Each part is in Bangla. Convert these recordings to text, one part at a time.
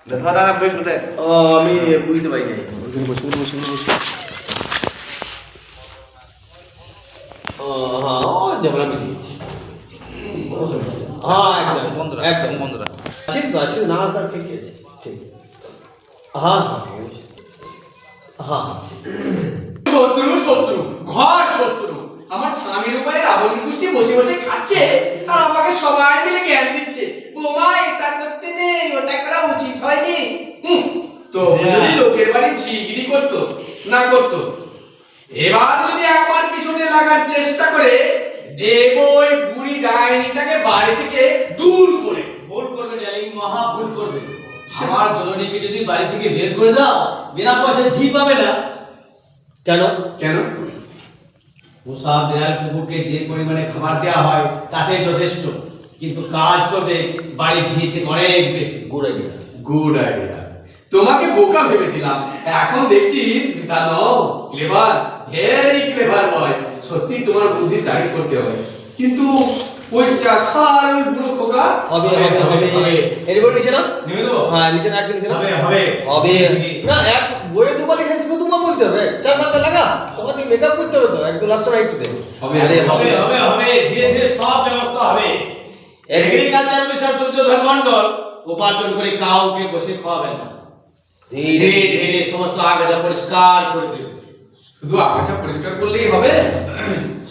ধরা না বেশ বলে ও আমি বুঝতে পারি নাই ওখানে বসে ও হ্যাঁ ও যেমন আমি দিয়েছি হ্যাঁ একদম বন্ধুরা একদম বন্ধুরা আছিস না তার ঠিকই আছে ঠিক হ্যাঁ হ্যাঁ শত্রু শত্রু ঘর শত্রু আমার স্বামীর উপরে রাবণ গোষ্ঠী বসে বসে খাচ্ছে আর আমাকে সবাই মিলে জ্ঞান দিচ্ছে বোমা এটা করতে নেই ওটা করা উচিত হয়নি তো যদি লোকের বাড়ি ঝিগিরি করতো না করতো এবার যদি আমার পিছনে লাগার চেষ্টা করে দেব ওই বুড়ি ডাইনিটাকে বাড়ি থেকে দূর করে ভুল করবে ডালিং মহা ভুল করবে আমার জননীকে যদি বাড়ি থেকে বের করে দাও বিনা পয়সায় ঝি পাবে না কেন কেন পোষা বিড়াল কুকুরকে যে পরিমাণে খাবার দেওয়া হয় তাতে যথেষ্ট কিন্তু কাজ করবে বাড়ির ঝি থেকে অনেক বেশি গুড আইডিয়া তোমাকে বোকা ভেবেছিলাম এখন দেখছি তুমি তা নও ক্লেভার ভেরি ক্লেভার বয় সত্যি তোমার বুদ্ধি তারিফ করতে হয় কিন্তু ওই চাষার ওই বুড়ো খোকা হবে এরপর নিচে না নেমে দেবো হ্যাঁ নিচে না একদম নিচে না হবে হবে না এক বইয়ে দুবার লিখে তুই দুবার বলতে হবে চার পাঁচটা লাগা ওখান থেকে মেকআপ করতে হবে তো একদম লাস্ট টাইম একটু দে হবে, আরে হবে হবে হবে ধীরে ধীরে সব ব্যবস্থা হবে এগ্রিকালচার অফিসার দুর্যোধন মণ্ডল উপার্জন করে কাউকে বসে খাওয়াবে না ধীরে ধীরে ধীরে সমস্ত আগাছা পরিষ্কার করে দেবে শুধু আকাশে পরিষ্কার করলেই হবে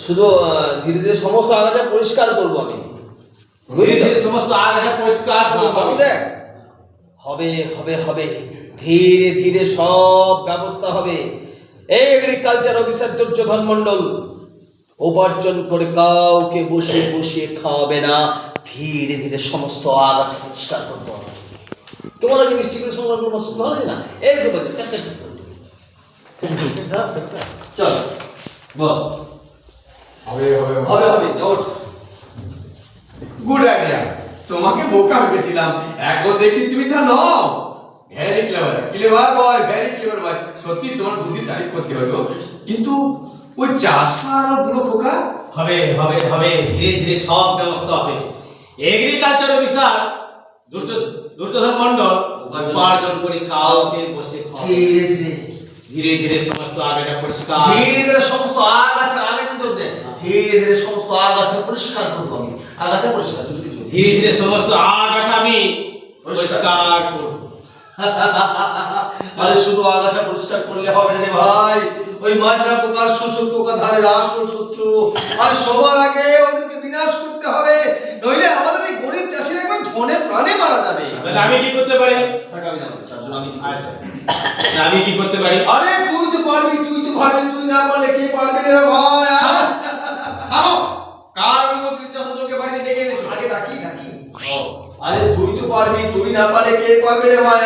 শুধু ধীরে ধীরে সমস্ত আগাছা পরিষ্কার করব আমি ধীরে ধীরে সমস্ত আগাছা পরিষ্কার করে বাবু দেবে দেখ হবে হবে হবে ধীরে ধীরে সব ব্যবস্থা হবে এই এগ্রিকালচার অফিসার দুর্যোধন মণ্ডল উপার্জন করে কাউকে বসে বসে খাওয়াবে না ধীরে ধীরে সমস্ত আগাছা পরিষ্কার করবো তোমার যে মিষ্টি করে সংগ্রহ করবো ভালো লাগে না এই তো চল বল হবে হবে হবে হবে ওঠ গুড আইডিয়া তোমাকে বোকা ভেবেছিলাম এখন দেখছি তুমি তা নও very clever clever boy very clever boy সত্যি তোমার বুদ্ধি তারিফ করতে হবে গো কিন্তু ওই চাষার আর বুড়ো খোকা হবে হবে হবে ধীরে ধীরে সব ব্যবস্থা হবে এগ্রিকালচার অফিসার দুর্যোধন মণ্ডল উপার্জন করে কাউকে বসে খাওয়াবে ধীরে ধীরে ধীরে ধীরে সমস্ত আগাছা পরিষ্কার ধীরে ধীরে সমস্ত আগাছা আগাছা ধরতে ধীরে ধীরে সমস্ত আগাছা পরিষ্কার করবো আমি আগাছা পরিষ্কার ধীরে ধীরে সমস্ত আগাছা আমি পরিষ্কার করব আরে শুধু আগাছা পরিষ্কার করলে হবে না রে ভাই ওই মাজরা পোকার শোষক পোকা ধারের আসল শত্রু আরে সবার আগে ওদেরকে বিনাশ করতে হবে নইলে আমাদের এই গরিব চাষিরা একবার ধনে প্রাণে মারা যাবে তাহলে আমি কি করতে পারি থাকাবি না তার জন্য আমি আচ্ছা আমি কি করতে পারি আরে তুই তো পারবি তুই না পারলে কে পারবে রে ভাই থামো কার অনুমতি চাষাদেরকে বাইরে ডেকে এনেছো আগে ডাকি আরে তুই তো পারবি তুই না পারলে কে পারবে রে ভাই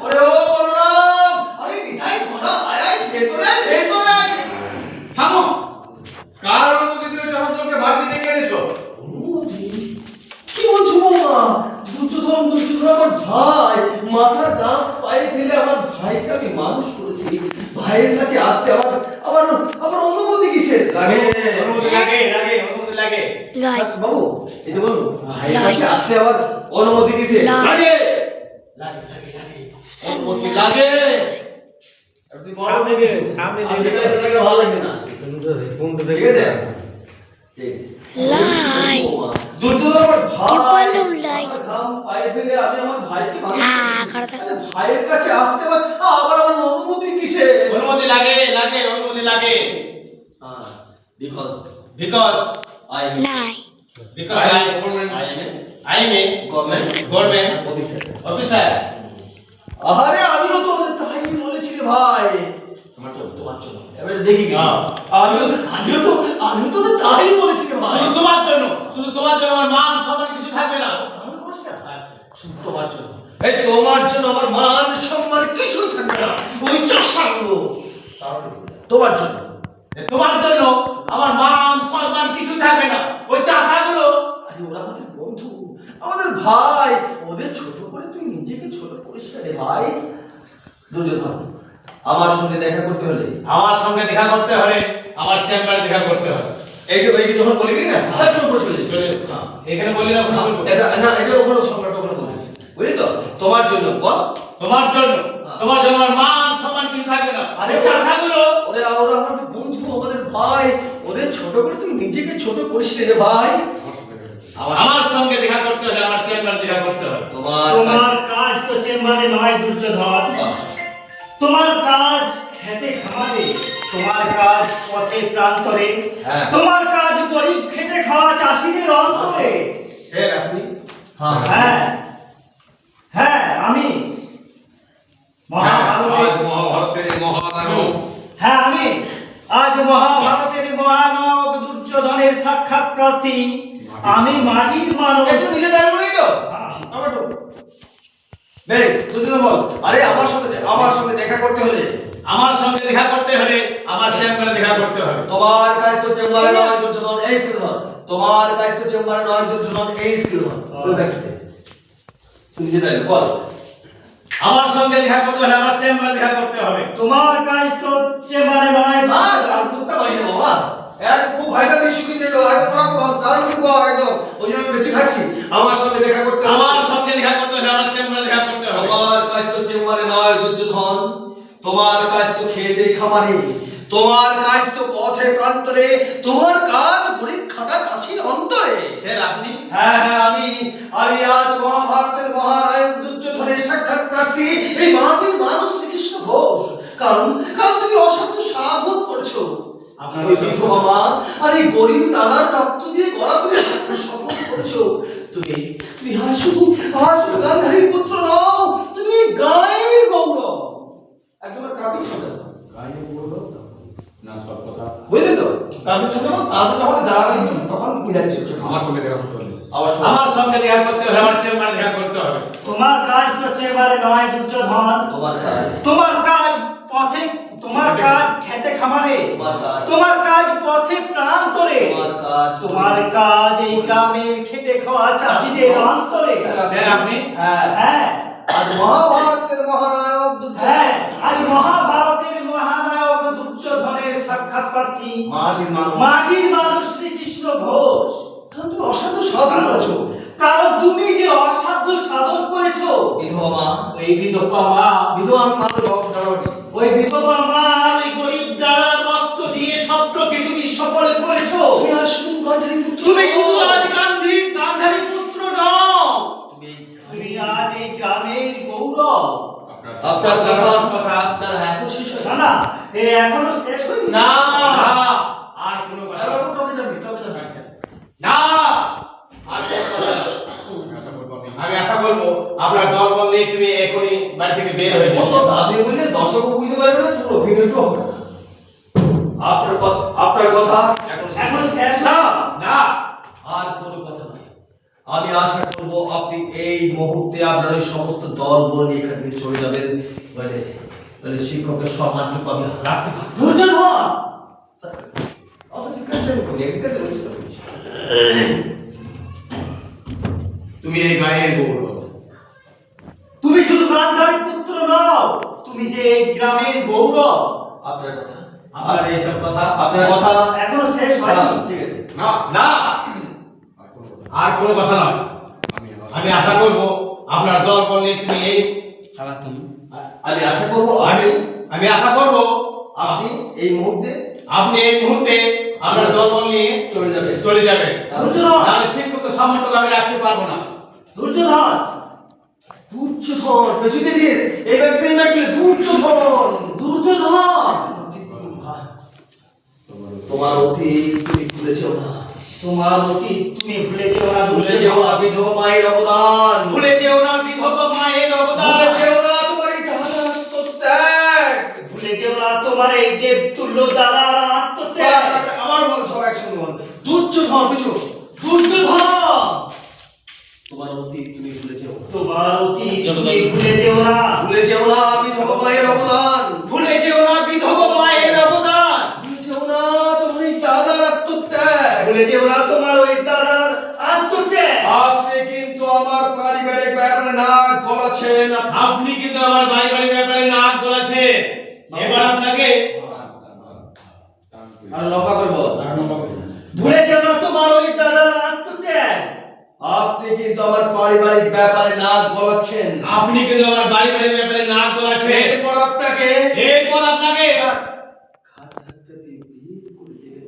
ওরে ও বলরাম আরে নিতাই ধরা আয় ভেতরে থামো কার অনুমতি দিয়ে চাষাদেরকে বাইরে ডেকে এনেছো অনুমতি কি বলছো বাবা দুর্যোধন আমার ভাই মাথার দাম পায়ে ফেলে আমার ভাইকে আমি মানুষ করেছি ভাইয়ের কাছে আসতে আমার অনুমতি কিসের লাগে অনুমতি লাগে বাবু এটা বলুন ভাইয়ের কাছে আসতে আবার অনুমতি কিসের লাগে অনুমতি লাগে সামনে ভালো লাগবে না ঠিক আছে লাই দুর্যোধন আমার ভাই কি বললাম লাই? আমার ঘাম পায়ে ফেলে আমি আমার ভাইকে মানুষ হ্যাঁ, করেছি। খারাপ আচ্ছা, ভাইয়ের কাছে আসতে আবার আমার অনুমতি কিসের অনুমতি লাগে because I am lie because I am a government officer আরে আমিও তো ওদের তাই বলেছি রে ভাই তোমার জন্য এবারে দেখি কি আমিও তো ওদের তাই বলেছি রে ভাই শুধু তোমার জন্য আমার মান সম্মান কিছু থাকবে না তাহলে করিস না? শুধু তোমার জন্য এই তোমার জন্য আমার মান সম্মান কিছুই থাকবে না ওই চাষাগুলো তোমার জন্য তোমার জন্য আমার মান সম্মান কিছু থাকবে না ওই চাষাগুলো আরে ওরা আমাদের বন্ধু আমাদের ভাই ওদের ছোট করে তুই নিজেকে ছোট করিস না রে ভাই দুর্যোধন আমার সঙ্গে দেখা করতে হলে আমার সঙ্গে দেখা করতে হলে আমার চেম্বারে দেখা করতে হবে এইটা যখন বলবি না স্যার কোন প্রশ্ন চলে এখানে বলি না এটা ওখানে সম্রাট ওখানে বলেছে বুঝলি তো তোমার জন্য বল। তোমার জন্য আমার মান সম্মান কিছু থাকবে না। আরে আরে চাষাগুলো ওরা আমাদের বন্ধু, আমাদের ভাই, ওদের ছোট করে তুই নিজেকে ছোট করিস রে ভাই। আমার সঙ্গে দেখা করতে হবে, আমার চেম্বারে দেখা করতে হবে। তোমার কাজ তো চেম্বারে নয় দুর্যোধন, তোমার কাজ খেতে খামারে, তোমার কাজ পথে প্রান্তরে, হ্যাঁ। তোমার কাজ গরিব খেটে খাওয়া চাষিদের অন্তরে। স্যার আপনি হ্যাঁ হ্যাঁ আমি মহাভারতের মহানায়ক হ্যাঁ আমি আজ মহাভারতের মহানায়ক দুর্যোধনের সাক্ষাৎ প্রার্থী। আমি মাটির মানুষ। একটু নিজে দাঁড়ানো নেই তো আমার তো বেশ তুই তো বল। আরে আমার সঙ্গে দেখা করতে হলে আমার সঙ্গে দেখা করতে হলে আমার চেম্বারে দেখা করতে হবে। তোমার কাজ তো চেম্বারে নয় দুর্যোধন, এই স্কিল ধর। তোমার কাজ তো চেম্বারে নয় দুর্যোধন, এই স্কিল ধর। তুই দেখতে তুই নিজে দাঁড়ানো বল। আমার সঙ্গে দেখা করতে হলে আমার চেম্বারে দেখা করতে হবে। তোমার কাজ তো চেম্বারে নয়। আর করতে পারি না বাবা, এর খুব ভাইটাল ইস্যু কিন্তু এটা দারুণ কিন্তু একদম, ওই জন্য আমি বেশি খাচ্ছি। আমার সঙ্গে দেখা করতে হবে। আমার সঙ্গে দেখা করতে হলে আমার চেম্বারে দেখা করতে হবে। তোমার কাজ তো চেম্বারে নয় দুর্যোধন, তোমার কাজ তো খেতে খামারে, তোমার কাজ তো পথে প্রান্তরে, তোমার কাজ গরিব খাটা চাষির অন্তরে। স্যার আপনি হ্যাঁ হ্যাঁ আমি আজ মহাভারতের মহানায়ক দুর্যোধনের সাক্ষাৎ প্রার্থী, এই মাটির মানুষ শ্রীকৃষ্ণ ঘোষ। কারণ তুমি অসাধ্য সাধন করেছো। আপনার ওই বিধবা মা আর এই গরিব দাদার রক্ত দিয়ে গড়া তুমি সফল করেছো। তুমি আজ শুধু গান্ধারীর পুত্র নও, তুমি গায়ের গৌরব। একদম কাপি ছোট না সব কথা বুঝলে তো, কাপি ছোট তারপরে যখন গালাগালি করি তখন বুঝাচ্ছি আমার সঙ্গে দেখা করতে হলে আমার সঙ্গে দেখা করতে হলে আমার চেম্বারে দেখা করতে হবে। তোমার কাজ তো চেম্বারে নয় দুর্যোধন, তোমার কাজ, তোমার কাজ পথে, তোমার কাজ খেতে খামারে, তোমার কাজ, তোমার কাজ পথে প্রান্তরে, তোমার কাজ, তোমার কাজ এই গ্রামের খেটে খাওয়া চাষিদের অন্তরে। স্যার আপনি হ্যাঁ হ্যাঁ আজ মহাভারতের মহানায়ক হ্যাঁ দুর্যোধন, আজ মহাভারতের মহানায়ক দুর্যোধনের সাক্ষাৎ প্রার্থী মাটির মানুষ। মাটির মানুষ শ্রীকৃষ্ণ ঘোষ। কারণ তুমি অসাধ্য সাধন করেছো। কারণ তুমি যে অসাধ্য সাধন করেছো। বিধবা মা, ওই বিধবা মা, বিধবা আমি মাত্র দাঁড়াবানি। ওই বিধবা মা ওই গরিব দ্বারা রক্ত দিয়ে স্বপ্নকে তুমি সফল করেছো। তুমি আজ শুধু গান্ধারী পুত্র, তুমি শুধু আজ গান্ধারী পুত্র নও, তুমি তুমি আজ এই গ্রামের গৌরব। আপনার কথা আপনার এখন শেষ হয় না না এ এখনো শেষ হয়নি। না আর কোনো কথা আরে বাবু টপে যাবে আচ্ছা। না। আর কোনো কথা না। আমি আশা করবো আপনার দল বল নিয়ে তুমি এখনই বাড়ি থেকে বের হয়ে কত যাবে। দাদি বললে দর্শকও বুঝতে পারবে না, পুরো অভিনয়টাও হবে না। আপনার কথা এখন শেষ না না। না আর কোনো কথা নাই। আমি আশা করব আপনি এই মুহূর্তে আপনার ওই সমস্ত দল বল নিয়ে এখান থেকে চলে যাবেন। মানে শিক্ষকের সম্মানটুকু আমি রাখতে পারবো। দুর্যোধন অত জিজ্ঞাসা আমি করি, এদিকে তো রয়েছে তুমি। তুমি এই গায়ের গৌরব। তুমি শুধু গান্ধারী পুত্র নও, তুমি যে এই গ্রামের গৌরব। আপনার কথা, আমার এইসব কথা, আপনার কথা এখনো শেষ হ্যাঁ, হয়নি। ঠিক আছে। না না আর কোনো কথা নয়। আমি আশা করবো আপনার দল বল নিয়ে তুমি এই আমি আশা করব আমি আশা করবো আপনি এই মুহূর্তে আপনি এই মুহূর্তে আপনার দল বল নিয়ে চলে যাবেন। চলে যাবেন। দুর্যোধন নাহলে শিক্ষকের সম্মানটুকু আমি রাখতে পারবো না। দুর্যোধন দুর্যোধন পেছনে দিয়ে এই ব্যাগটা দুর্যোধন দুর্যোধন তোমার অতীত তুমি ভুলে যেও না, তোমার অতীত তুমি ভুলে যেও না। ভুলে যেও না বিধবা মায়ের অবদান, ভুলে যেও না বিধবা মায়ের অবদান। ভুলে যেও না তোমার এই দাদার আত্মত্যাগ। ভুলে যেও না তোমার এই দেবতুল্য দাদার আত্মত্যাগ। আমার বল সব একসঙ্গে বল। দুর্যোধন পিছু, দুর্যোধন তোমার অতীত তুমি ভুলে যেও না, তোমার অতীত তুমি ভুলে যেও না। ভুলে যেও না বিধবা মায়ের অবদান, ভুলে যেও না বিধবা মায়ের অবদান। ভুলে যেও না তোমার এই দাদার আত্মত্যাগ। ভুলে যেও না তোমার ওই দাদার আত্মত্যাগ। আপনি কিন্তু আমার পারিবারিক ব্যাপারে নাক গলাচ্ছেন। আপনি কিন্তু আমার বাড়ি বাড়ি ব্যাপারে নাক গলাছেন। এবার আপনাকে আর লম্বা করে বল। ভুলে যেও না তোমার ওই দাদার আত্মত্যাগ। আপনি কিন্তু আমার পারিবারিক ব্যাপারে নাক গলাচ্ছেন। আপনি কিন্তু আমার বাড়ি বাড়ি ব্যাপারে নাক গলাচ্ছেন। এরপর আপনাকে এরপর আপনাকে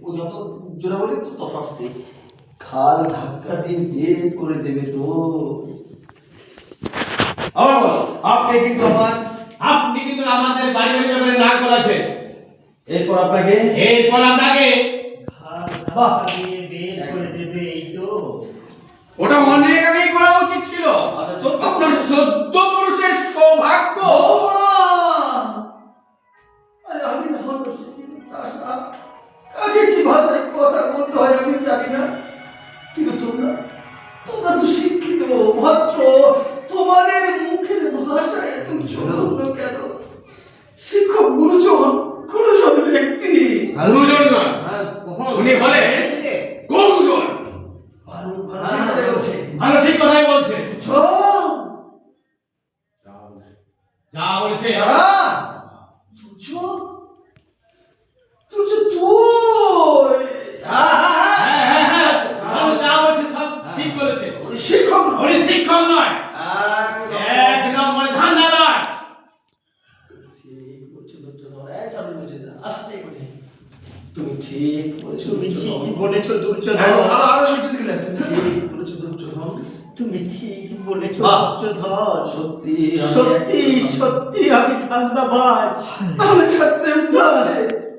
ও যত জোরে বলে তো তত আসতে খাল ধাক্কা দিয়ে বের করে দেবে তো। আবার বল, আপনি কিন্তু আমাদের বাড়ি বাড়ি ব্যাপারে নাক গলাচ্ছেন। এরপর আপনাকে এরপর আপনাকে ঘাড় ধাক্কা দিয়ে বের করে দেবে, এই তো। ওটা অনেক আগেই করা উচিত ছিল। আপনার 14 পুরুষের সৌভাগ্য। আরে আমি না হলো চাষা, কাকে কি ভাষায় কথা বলতে হয় আমি জানি না, কিন্তু তোমরা তো শিক্ষিত ভদ্র, তোমাদের মুখের ভাষা এত জঘন্য কেন? শিক্ষক গুরুজন ব্যক্তি। গুরুজন নয়, উনি হলেন গুরুজন। ভালো ঠিক কথাই বলছে। চল যা বলছে হ্যাঁ, ভালো যা বলছে সব ঠিক বলেছে। শিক্ষক উনি শিক্ষক নয়, এক নম্বরে ধান্দা নয়। তুমি ঠিক বলেছো, তুমি ঠিকই বলেছো দুর্যোধন, আরো সত্যি দিলেন, ঠিক বলেছো দুর্যোধন, তুমি ঠিক বলেছো বাহ। দুর্যোধন। সত্যি সত্যি সত্যি আমি ধান্দাবাজ। আমি ছাত্রের উন্নয়নে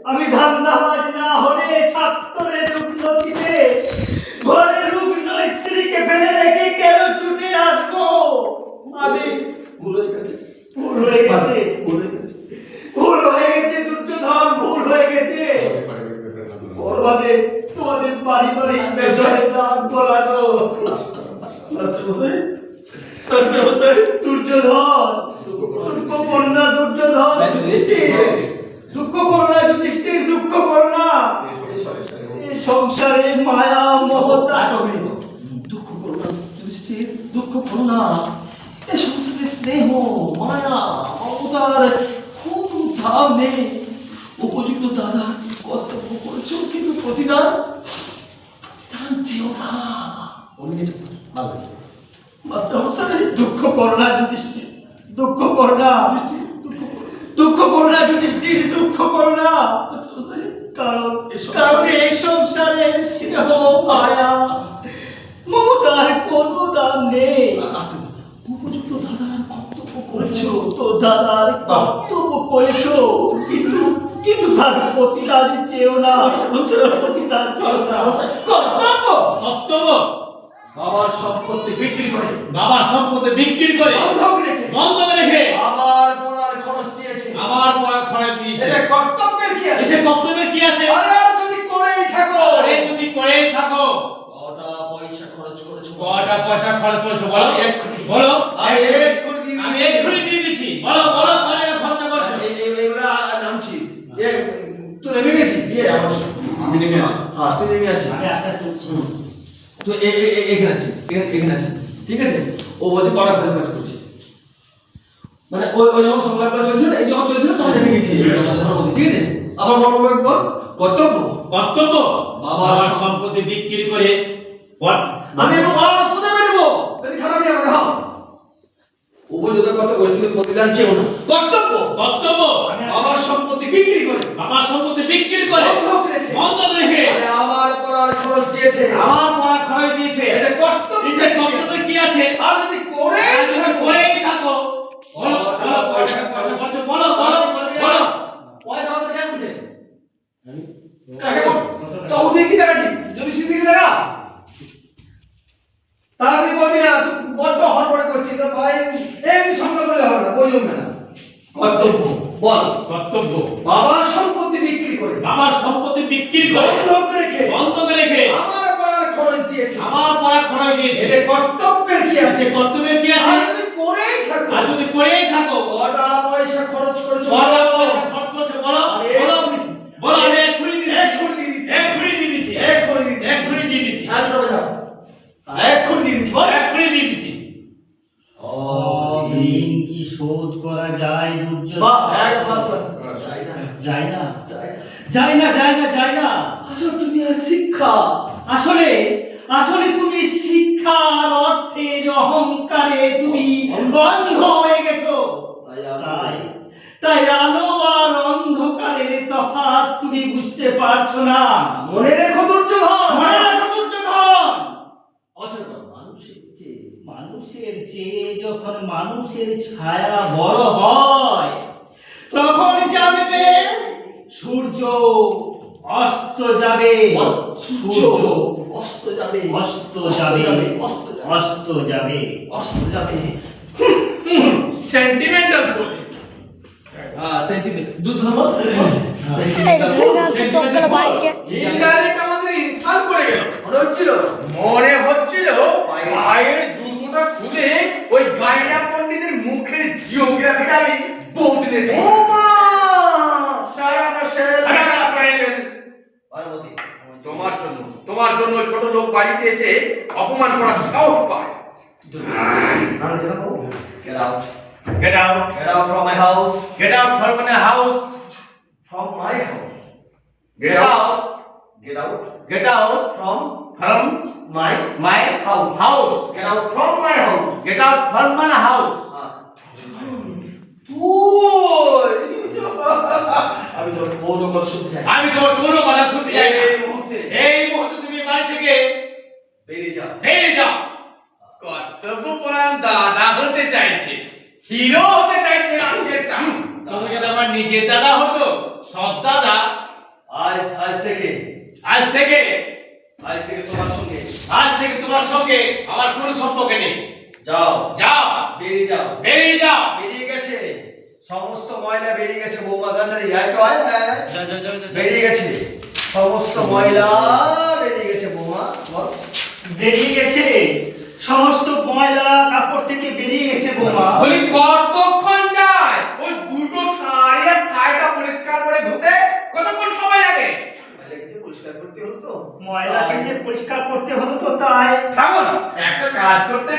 আমি ধান্দাবাজ না হলে ছাত্রের উন্নতিতে ঘরের রুগ্ন স্ত্রীকে ফেলে রেখে কেন ছুটে আসবো? আমি ভুল হয়ে গেছে, ভুল হয়ে গেছে, ভুল হয়ে গেছে। ভুল হয়ে গেছে দুর্যোধন, ভুল হয়ে গেছে। তোমাদের পারিবারিক ব্যাপারে নাক গলানো। মাস্টারমশাই, দুর্যোধন, দুঃখ করোনা দুর্যোধন, দুঃখ করোনা যুধিষ্ঠির, দুঃখ করোনা। এই সংসারে মায়া মমতা দুঃখ করো না যুধিষ্ঠির, দুঃখ করো না। এ সংসারে স্নেহ মায়া মমতার কোনো দাম নেই। উপযুক্ত দাদা কর্তব্য করেছো, কিন্তু প্রতিদান চেও না। মাস্টারমশাই, দুঃখ করোনা যুধিষ্ঠির, দুঃখ করোনা, দুঃখ করোনা যুধিষ্ঠির, দুঃখ করোনা। কারণ এই সংসারে স্নেহ মায়া মমতার কোনো দাম নেই। উপযুক্ত দাদার কর্তব্য করেছো। তো দাদার কর্তব্য করেছো, কিন্তু তার প্রতিদান চেয়েও না। প্রতিদান চেয়েও না। কর্তব্য কর্তব্য বাবার সম্পত্তি বিক্রি করে, বাবার সম্পত্তি বিক্রি করে বন্ধক রেখে বন্ধক রেখে আমার পড়ার খরচ দিয়েছে। আমার পড়া খরচ দিয়েছে। এতে কর্তব্যের কি আছে? এতে কর্তব্যের কি আছে? আরে আর যদি করেই থাকো, আরে যদি করেই থাকো, কটা পয়সা খরচ করেছো? কটা পয়সা খরচ করেছো বলো, এক্ষুনি। বলো। আমি এক্ষুনি দিয়ে আমি দিচ্ছি। এক্ষুনি দিয়ে দিচ্ছি, বলো বলো কত টাকা খরচা করছো? এবার নামছিস, তুই নেমে গেছিস? আমার আমি নেমে আছি। হ্যাঁ, তুই নেমে আছিস। আমি আস্তে আস্তে উঠছি। তুই এখানে আছিস, এখানে আছিস, ঠিক আছে? ও বলছে কটা খরচ কাজ করছিস, মানে ওই যখন সংলাপ করা চলছিল, এই যখন চলছিল তখন নেমে গেছি, ঠিক আছে? আবার বল কর্তব্য। কর্তব্য বাবার সম্পত্তি বিক্রি করে আমি একটু বড় পুঁতে বেরোবো, বেশি খারাপই হবে না। উপযুক্ত কত করে তুমি প্রতিদান চেও না। কর্তব্য কর্তব্য বাবার সম্পত্তি বিক্রি করে, বাবার সম্পত্তি বিক্রি করে বন্ধক রেখে, বন্ধক রেখে আরে আমার পড়ার খরচ দিয়েছে। আমার পড়া খরচ দিয়েছে। এতে কর্তব্য এতে কর্তব্যের কি আছে? আর যদি করে আর যদি করেই থাকো, বলো বলো পয়সা পয়সা খরচ, বলো বলো বলো। পয়সা কত টাকা দিছে? কাকে বল? তো ওদের কি দেখাচ্ছি? যদি সিদ্দিকে দেখা তাড়াতাড়ি বলবি না, তুই বড্ড হড়বড় করছিস তো ভাই, এমনি সঙ্গে বলে হবে না, বই জমবে না। কর্তব্য বল। কর্তব্য বাবার সম্পত্তি বিক্রি করে, বাবার সম্পত্তি বিক্রি করে বন্ধক রেখে, বন্ধক রেখে আমার পড়ার খরচ দিয়েছে। আমার পড়া খরচ দিয়েছে। এতে কর্তব্যের কি আছে? আছে কর্তব্যের কি আছে? আর যদি করেই থাকো, আর যদি করেই থাকো, কটা পয়সা খরচ করেছো? কটা পয়সা খরচ করছো বলো আমি বলো এক্ষুনি- বলো। আমি এক্ষুনি দিয়ে দিচ্ছি, এক্ষুনি দিয়ে দিচ্ছি। এক্ষুনি দিয়ে দিচ্ছি, এক্ষুনি দিয়ে দিচ্ছি। এক্ষুনি দিয়ে দিচ্ছি, আর তবে যাও, এক্ষুনি দিয়ে দিচ্ছি। বল এক্ষুনি দিয়ে দিচ্ছি। ঋণ কি শোধ করা যায় দুর্যোধন? বাহ, এক ফার্স্ট ক্লাস। যায় না, যায় না, যায় না, যায় না। আসল দুনিয়ার শিক্ষা। আসলে তুমি শিক্ষা শিক্ষার অর্থের অহংকারে তুমি অন্ধ হয়ে গেছো। তাই আলো আর অন্ধকারের তফাৎ তুমি বুঝতে পারছো না। মনে রেখো দুর্যোধন, মনে রাখো দুর্যোধন, অচেতন মানুষের চেয়ে যখন মানুষের ছায়া বড় হয় তখন জানবে সূর্য অস্ত যাবে। সূর্য অস্ত যাবে, অস্ত যাবে, অস্ত যাবে, অস্ত যাবে। অস্ত যাবে। সেন্টিমেন্টাল বলে সেন্টিমেন্ট দুর্যোধন চোখগুলো বাজছে। ইনডাইরেক্ট আমাদের ইনসাল্ট করে গেল। মনে হচ্ছিল পায়ের জুতোটা খুলে ওই গাইনা পণ্ডিতের মুখের জিওগ্রাফিটা আমি বদলে দেব। ও মা সারা মাসে পার্বতী তোমার জন্য ছোট লোক বাড়িতে এসে অপমান করার সাহস পায়। Get out. Get out. Get out from my house. Get out from my house. From my house. Get out. Get out. Get out from my house. House. Get out from my house. Get out from my house. তুই আমি তোর কোনো কথা শুনতে চাই না। আমি তোমার কোনো কথা শুনতে চাই না। এই মুহূর্তে এই মুহূর্তে তুমি বাড়ি থেকে বেরিয়ে যা। বেরিয়ে যাও। কর্তব্যপরায়ণ দাদা হতে চাইছে, হিরো হতে চাইছে রাজকের দাম। তুমি যদি আমার নিজের দাদা হতো, সব দাদা, আজ থেকে আজ থেকে তোমার সঙ্গে আমার কোনো সম্পর্ক নেই। যাও, যাও, বেরিয়ে যাও। বেরিয়ে যাও। বেরিয়ে গেছে, সমস্ত ময়লা বেরিয়ে গেছে। বৌমা গান্ধারী বেরিয়ে গেছে, সমস্ত ময়লা বেরিয়ে গেছে। বৌমা বল। বেরিয়ে গেছে, সমস্ত ময়লা কাপড় থেকে বেরিয়ে গেছে বৌমা। বলি কতক্ষণ যায় ওই দুটো শাড়ি আর শাড়িটা পরিষ্কার করে ধুতে? কতক্ষণ সময় লাগে? পরিষ্কার করতে হলো তো, ময়লাকে যে পরিষ্কার করতে হলো তো তাই। থামো না, একটা কাজ করতে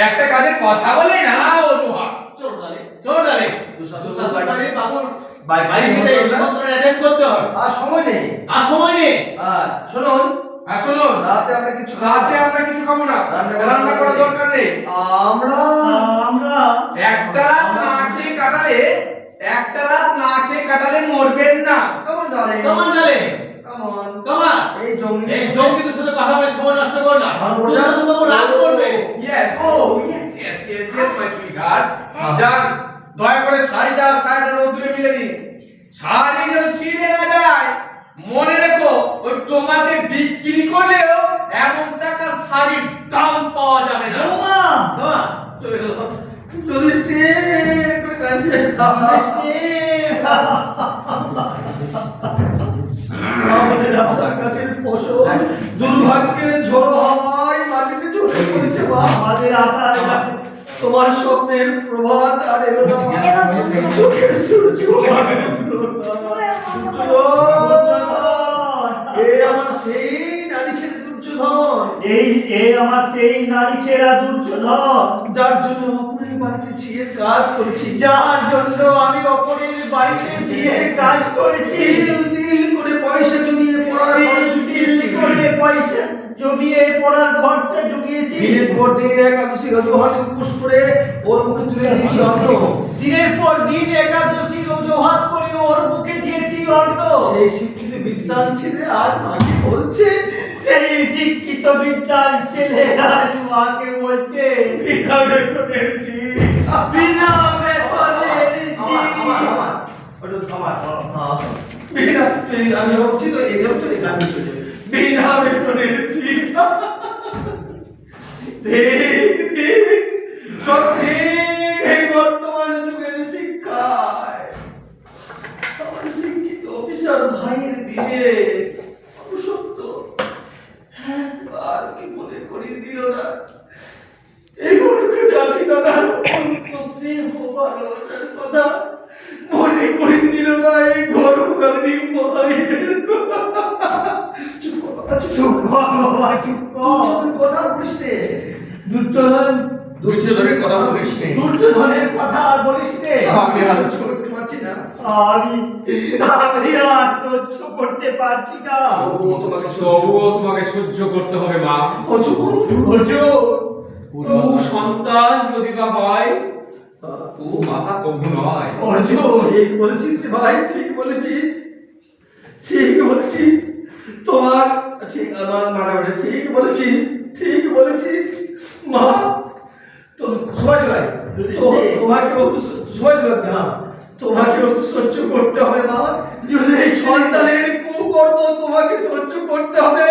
একটা কাজের কথা বলে না অজুহাত। চলো তাহলে দুঃশাসনকারী বাবুর বাড়িতে নিমন্ত্রণ অ্যাটেন্ড করতে হবে। আর সময় নেই। আর শুনুন, শুনুন, রাতে আমরা কিছু খাবো না, রান্না করার দরকার নেই। আমরা একটা রাত না খেয়ে কাটালে মরবেন না। কেমন জানে এই জঙ্গিদের সাথে কথা বলে সময় নষ্ট করো না। দুঃশাসন বাবু রাগ করবে। Yes, my sweetheart. যান, দয়া করে শাড়িটা রোদ্দুরে মিলে দিন। শাড়ি যেন ছিঁড়ে না যায়। মনে রেখো, ওই তোমাকে বিক্রি করলেও এমন টাকা শাড়ির দাম পাওয়া যাবে না। বৌমা যদি স্টে করে কাঁদছে আমাদের আশার কাছে ফসল দুর্ভাগ্যের ঝড় হয় মাটিতে ঝরে পড়েছে। মা, আমাদের আশার কাছে তোমার স্বপ্নের প্রভাত আর এলো না। চোখের সূর্য আর এলো না। এই আমার সেই নারী ছেলে দুর্যোধন, এই আমার সেই নারী ছেড়া দুর্যোধন, যার জন্য অপরের বাড়িতে ছিয়ে কাজ করেছি, যার জন্য আমি অপরের বাড়িতে গিয়ে কাজ করেছি। দিল করে পয়সা জমিয়ে পড়ার পয়সা জমিয়ে পড়ার খরচা জুগিয়েছি। দিনের পর দিন একাদশী রজহাত উপোস করে ওর মুখে তুলে দিয়েছি অন্ন। দিনের পর দিন একাদশী রজহাত করে ওর মুখে দিয়েছি অন্ন। সেই শিক্ষিত বিদ্যান ছেলে আজ মাকে বলছে, সেই শিক্ষিত বিদ্যান ছেলে আজ মাকে বলছে বিনা বেতনের জি, বিনা বেতনের জি। আমি ভাবছি তো এগুলো তো গান চলে বিনা বেতনের জি। সঠিক এই বর্তমান যুগের শিক্ষায় আমার শিক্ষিত অফিসার ভাইয়ের বিবেক সত্য আর কি মনে করিয়ে দিল না। এই মূর্খ চাষি দাদার স্নেহ ভালোবাসার কথা মনে করিয়ে দিল না এই গর্ভধারণী মায়ের। চুপ কর বাবা, চুপ কর বাবা, চুপ কর। কথা বলিস নে। দুর্যোধনের কথা বলিস নে। দুর্যোধনের কথা আর বলিস নে। আমি আলোচনা করতে পারছি না। আমি আমি আর সহ্য করতে পারছি না। তবুও তোমাকে সহ্য করতে হবে মা। তবু সন্তান যদি বা হয় তবু মাথা তবু নয়। ঠিক বলেছিস রে ভাই, ঠিক বলেছিস, ঠিক বলেছিস। তোমার ঠিক আমার মানে ওটা ঠিক বলেছিস, ঠিক বলেছিস মা। তো সবাই চলাই তোমাকেও তো সবাই চলাই না, তোমাকেও তো সহ্য করতে হবে মা। যদি সন্তানের কুকর্ম তোমাকে সহ্য করতে হবে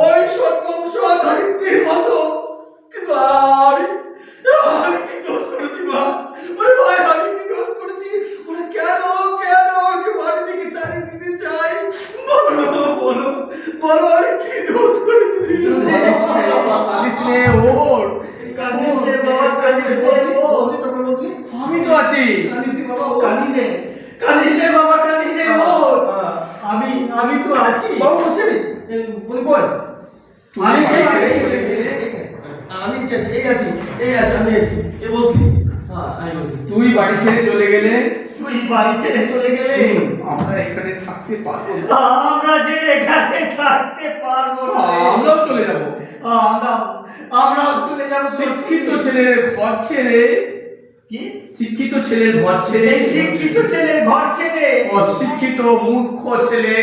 ওই সৎবংশ ধরিত্রীর মতো। কিন্তু আমি কি দোষ করেছি মা? ওরে ভাই আমি কি দোষ করেছি? ওরা কেন কেন আমাকে বাড়ি থেকে তাড়িয়ে দিতে চাই? বলো বলো বলো, আমি কি দোষ করেছি? কাঁদিস নে, ওর কাঁদিস নে বাবা, কাঁদিস নে। আমি তো আছি। কাঁদিস নে বাবা, কাঁদিস নে, কাঁদিস নে বাবা, কাঁদিস নে ওর। আমি তো আছি বাবা। বসে বলি বস। আমি কি আমি এই আছি, এই আছি, আমি আছি। এ বসবি? হ্যাঁ আমি বসবি। তুই বাড়ি ছেড়ে চলে গেলে তুই বাড়ি ছেড়ে চলে গেলে আমরা এখানে থাকতে পারবো না। আমরা যে এখানে থাকতে পারবো না। আমরাও চলে যাব। আমরাও চলে যাবো। শিক্ষিত ছেলের ঘর ছেড়ে, কি? শিক্ষিত ছেলের ঘর ছেড়ে, এই শিক্ষিত ছেলের ঘর ছেড়ে অশিক্ষিত মূর্খ ছেলে,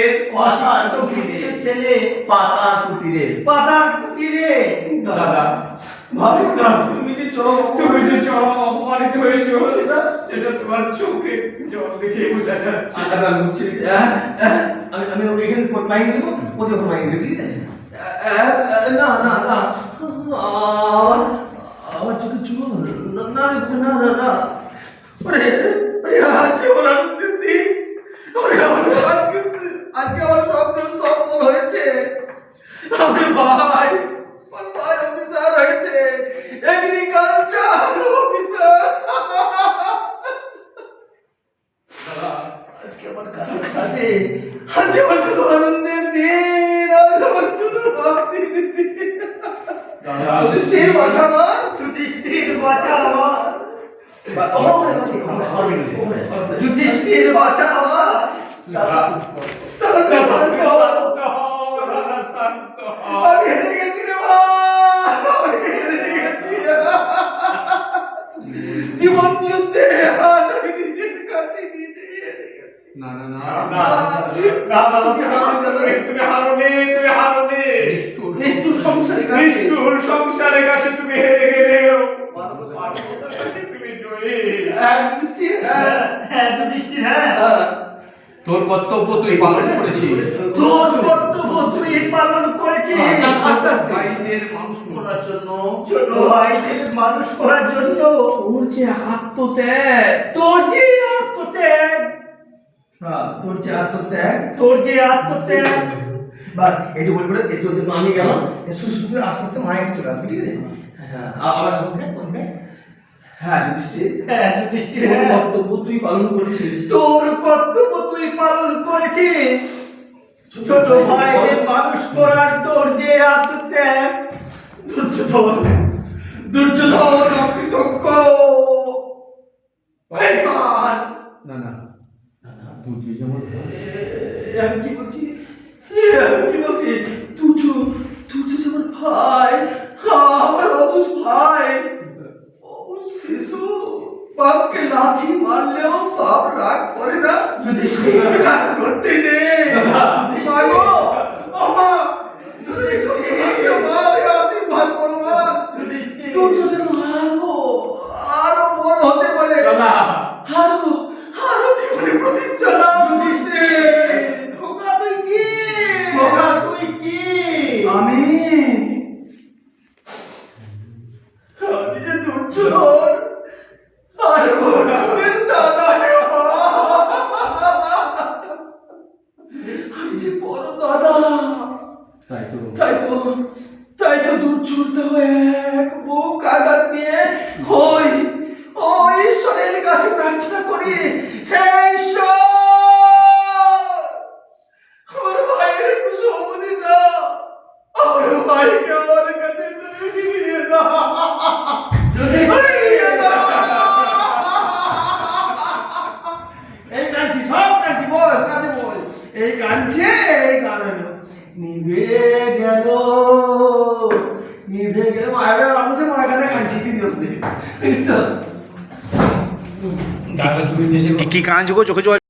অশিক্ষিত ছেলে পাতা কুটিরে। পাতার কুটিরে। দাদা ভাবি না, তুমি যে চরম অপমানিত হয়েছো সেটা তোমার চোখে জল দেখে বোঝা যাচ্ছে। আমি ওইখানে মাইন্ড দেবো, ওদের মাইন্ড দেবো, ঠিক আছে? না না না, আমার চোখে চুল না না না না না। ওরে আজকে আমার আনন্দের দিন। ওরে আজকে আমার স্বপ্ন সফল হয়েছে। আমার ভাই অফিসার হয়েছে, এগ্রিকালচার অফিসার। আজকে আমার কাছে আজকে আমার শুধু আনন্দের দিন, আজ আমার শুধু হাসির দিন। যুধিষ্ঠির বাঁচা মা, যুধিষ্ঠির বাঁচা মা, যুধিষ্ঠির বাঁচা মা। আমি হেরে গেছি রে মা, আমি হেরে গেছি। জীবন যুদ্ধে আজ আমি নিজের কাছে নিজে হেরে গেছি। না না না, তুমি হারোনি, তুমি হারোনি। নিষ্ঠুর সংসারের কাছে, নিষ্ঠুর সংসারের কাছে তুমি হেরে গেলেও তুমি জয়ী। যুধিষ্ঠির, হ্যাঁ যুধিষ্ঠির, হ্যাঁ তোর কর্তব্য তুই পালন করেছিস। তোর কর্তব্য তুই পালন করেছিস। আস্তে আস্তে ভাইদের মানুষ করার জন্য, ছোট ভাইদের মানুষ করার জন্য তোর যে আত্মত্যাগ, তোর যে আত্মত্যাগ, তোর যে আত্মত্যাগ, তোর যে আত্মত্যাগ। বাস এইটু বলে বলে একটু আমি গেলাম, সুস্থ আস্তে আস্তে মায়ের চলে আসবে, ঠিক আছে? হ্যাঁ আবার বলবে। হ্যাঁ যুধিষ্ঠির, হ্যাঁ যুধিষ্ঠির, হ্যাঁ কর্তব্য তুই পালন করেছিস। তোর কর্তব্য তুই পালন করেছিস। ছোট ভাইদের মানুষ করার তোর যে আত্মত্যাগ। দুর্যোধন অকৃতজ্ঞ বেঈমান। না না বুঝি যেমন আমি কি বলছি, আমি কি বলছি? তুই যেমন ভাই, আমার অবুঝ ভাই, অবুঝ শিশু বাপকে লাথি মারলেও বাপ রাগ করে না। যদি রাগ করতে নেই মাগো, ও মা, যদি সত্যি মা আশীর্বাদ করো মা। দুর্যোধন আরো বড় হতে পারে, আরো জীবনে প্রতিষ্ঠা লাভ করতে। খোকা তুই কি? খোকা তুই কি? আমি যে দুর্যোধন আর অর্জুনের দাদা যে আমি যে বড় কি কাঁচ গো, চোখে জল